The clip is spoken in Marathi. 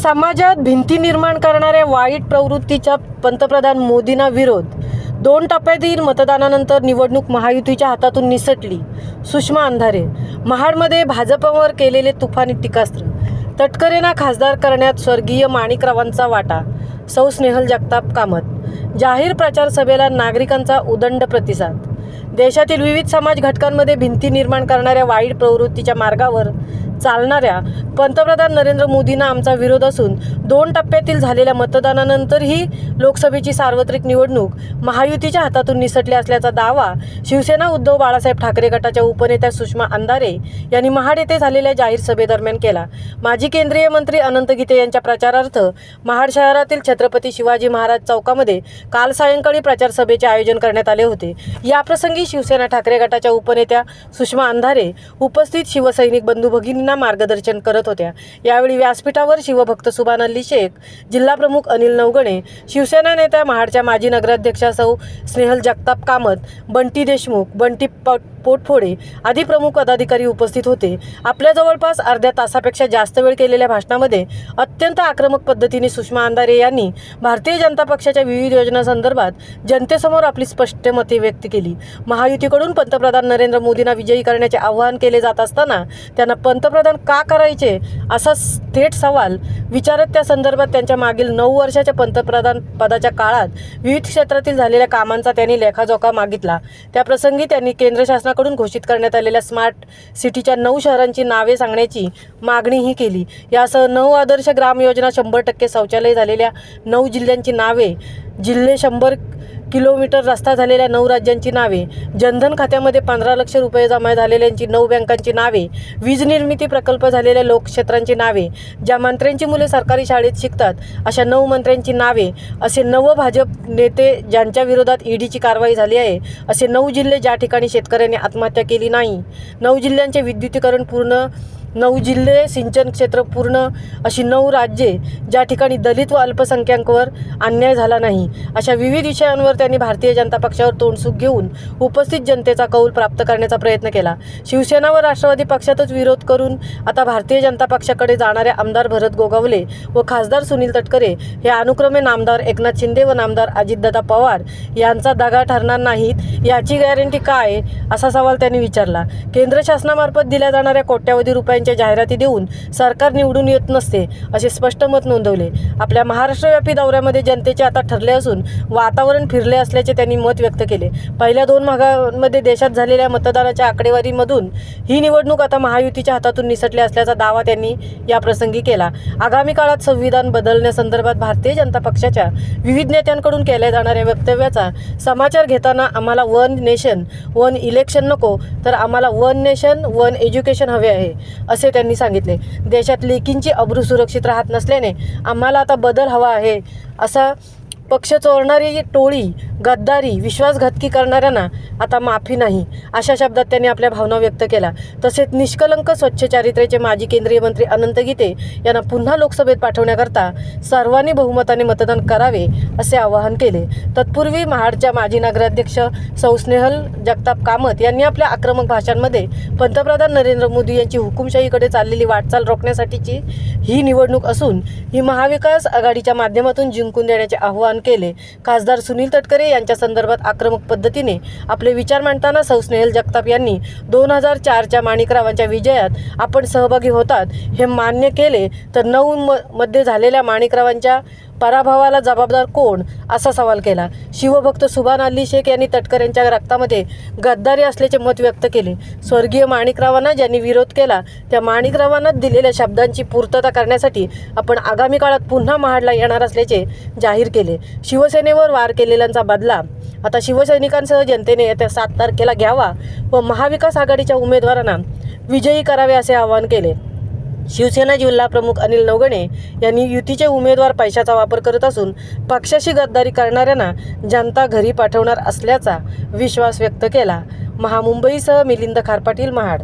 समाजात भिंती निर्माण करणाऱ्या वाईट प्रवृत्तीचा पंतप्रधान मोदींना विरोध. 2 टप्प्यातील मतदानानंतर निवडणूक महायुतीच्या हातातून निसटली. सुषमा अंधारे. महाडमध्ये भाजपवर केलेले तुफानी टीकास्त्र. तटकरेंना खासदार करण्यात स्वर्गीय माणिकरावांचा वाटा. सौ स्नेहल जगताप कामत. जाहीर प्रचार सभेला नागरिकांचा उदंड प्रतिसाद. देशातील विविध समाज घटकांमध्ये भिंती निर्माण करणाऱ्या वाईट प्रवृत्तीच्या मार्गावर चालणाऱ्या पंतप्रधान नरेंद्र मोदींना आमचा विरोध असून 2 टप्प्यातील झालेल्या मतदानानंतरही लोकसभेची सार्वत्रिक निवडणूक महायुतीच्या हातातून निसटली असल्याचा दावा शिवसेना उद्धव बाळासाहेब ठाकरे गटाच्या उपनेत्या सुषमा अंधारे यांनी महाड येथे झालेल्या जाहीर सभेदरम्यान केला. माजी केंद्रीय मंत्री अनंत गीते यांच्या प्रचारार्थ महाड शहरातील छत्रपती शिवाजी महाराज चौकामध्ये काल सायंकाळी प्रचार सभेचे आयोजन करण्यात आले होते. याप्रसंगी शिवसेना ठाकरे गटाच्या उपनेत्या सुषमा अंधारे उपस्थित शिवसैनिक बंधू भगिनींना मार्गदर्शन करत होत्या. यावेळी व्यासपीठावर शिवभक्त सुभान अल्ली शेख, जिल्हा प्रमुख अनिल नवगणे, शिवसेना नेत्या महाडच्या माजी नगराध्यक्षा सौ स्नेहल जगताप कामत, बंटी देशमुख, बंटी पोटफोडे आदी प्रमुख पदाधिकारी उपस्थित होते. आपल्या जवळपास अर्ध्या तासापेक्षा जास्त वेळ केलेल्या भाषणामध्ये अत्यंत आक्रमक पद्धतीने सुषमा अंधारे यांनी भारतीय जनता पक्षाच्या विविध योजनांसंदर्भात जनतेसमोर आपली स्पष्ट मते व्यक्त केली. महायुतीकडून पंतप्रधान नरेंद्र मोदींना विजयी करण्याचे आवाहन केले जात असताना त्यांना पंतप्रधान का करायचे असा थेट सवाल विचारत त्या संदर्भात त्यांच्या मागील 9 वर्षाच्या पंतप्रधान पदाच्या काळात विविध क्षेत्रातील झालेल्या कामांचा त्यांनी लेखाजोखा मागितला. त्याप्रसंगी त्यांनी केंद्र शासनाकडून घोषित करण्यात आलेल्या स्मार्ट सिटीच्या 9 शहरांची नावे सांगण्याची मागणीही केली. यासह 9 आदर्श ग्राम योजना, 100% शौचालय झालेल्या 9 जिल्ह्यांची नावे, जिल्हे 100 किलोमीटर रस्ता झालेल्या 9 राज्यांची नावे, जनधन खात्यामध्ये 15 लाख रुपये जमा झालेल्यांची 9 बँकांची नावे, वीज निर्मिती प्रकल्प झालेल्या लोकक्षेत्रांची नावे, ज्या मंत्र्यांची मुले सरकारी शाळेत शिकतात अशा 9 मंत्र्यांची नावे, असे 9 भाजप नेते ज्यांच्या विरोधात ईडीची कारवाई झाली आहे, असे 9 जिल्हे ज्या ठिकाणी शेतकऱ्यांनी आत्महत्या केली नाही, 9 जिल्ह्यांचे विद्युतीकरण पूर्ण, 9 जिल्हे सिंचन क्षेत्र पूर्ण, अशी 9 राज्ये ज्या ठिकाणी दलित व अल्पसंख्याकांवर अन्याय झाला नाही, अशा विविध विषयांवर त्यांनी भारतीय जनता पक्षावर तोंडसुख घेऊन उपस्थित जनतेचा कौल प्राप्त करण्याचा प्रयत्न केला. शिवसेना व राष्ट्रवादी पक्षातच विरोध करून आता भारतीय जनता पक्षाकडे जाणाऱ्या आमदार भरत गोगावले व खासदार सुनील तटकरे हे अनुक्रमे नामदार एकनाथ शिंदे व नामदार अजितदादा पवार यांचा दगा ठरणार नाहीत याची गॅरंटी काय, असा सवाल त्यांनी विचारला. केंद्र शासनामार्फत दिल्या जाणाऱ्या कोट्यावधी रुपयांच्या जाहिराती देऊन सरकार निवडून येत नसते असे स्पष्ट मत नोंदवले. आपल्या महाराष्ट्रव्यापी दौऱ्यामध्ये जनतेचे आता ठरले असून वातावरण फिरले असल्याचे त्यांनी मत व्यक्त केले. पहिल्या 2 भागांमध्ये देशात झालेल्या मतदानाच्या आकडेवारीमधून ही निवडणूक आता महायुतीच्या हातातून निसटली असल्याचा दावा त्यांनी याप्रसंगी केला. आगामी काळात संविधान बदलण्यासंदर्भात भारतीय जनता पक्षाच्या विविध नेत्यांकडून केल्या जाणाऱ्या वक्तव्याचा समाचार घेताना आम्हाला 1 नेशन 1 इलेक्शन नको, तर आम्हाला 1 नेशन 1 एज्युकेशन हवे आहे असे त्यांनी सांगितले. देशात लेकींची अब्रू सुरक्षित राहत नसल्याने आम्हाला आता बदल हवा आहे. असा पक्ष चोरणारी टोळी, गद्दारी, विश्वासघातकी करणाऱ्यांना आता माफी नाही, अशा शब्दात त्यांनी आपल्या भावना व्यक्त केल्या. तसेच निष्कलंक स्वच्छ चारित्र्याचे माजी केंद्रीय मंत्री अनंत गीते यांना पुन्हा लोकसभेत पाठवण्याकरता सर्वांनी बहुमताने मतदान करावे असे आवाहन केले. तत्पूर्वी महाडच्या माजी नगराध्यक्ष सौ स्नेहल जगताप कामत यांनी आपल्या आक्रमक भाषणांमध्ये पंतप्रधान नरेंद्र मोदी यांची हुकुमशाहीकडे चाललेली वाटचाल रोखण्यासाठीची ही निवडणूक असून ही महाविकास आघाडीच्या माध्यमातून जिंकून देण्याचे आवाहन केले. खासदार सुनील तटकरे यांच्या संदर्भात आक्रमक पद्धतीने आपले विचार मांडताना सौ स्नेहल जगताप यांनी 2004च्या माणिकरावांच्या विजयात आपण सहभागी होतात हे मान्य केले, तर 9 मध्ये झालेल्या माणिकरावांच्या पराभवाला जबाबदार कोण, असा सवाल केला. शिवभक्त सुभान अल्ली शेख यांनी तटकरेंच्या रक्तामध्ये गद्दारी असल्याचे मत व्यक्त केले. स्वर्गीय माणिकरावांना ज्यांनी विरोध केला त्या माणिकरावांना दिलेल्या शब्दांची पूर्तता करण्यासाठी आपण आगामी काळात पुन्हा महाडला येणार असल्याचे जाहीर केले. शिवसेनेवर वार केलेल्यांचा बदला आता शिवसैनिकांसह जनतेने येत्या 7 तारखेला घ्यावा व महाविकास आघाडीच्या उमेदवारांना विजयी करावे असे आवाहन केले. शिवसेना जिल्हा प्रमुख अनिल नवगणे यांनी युतीचे उमेदवार पैशाचा वापर करत असून पक्षाशी गद्दारी करणाऱ्यांना जनता घरी पाठवणार असल्याचा विश्वास व्यक्त केला. महामुंबईसह मिलिंद खारपाटील, महाड.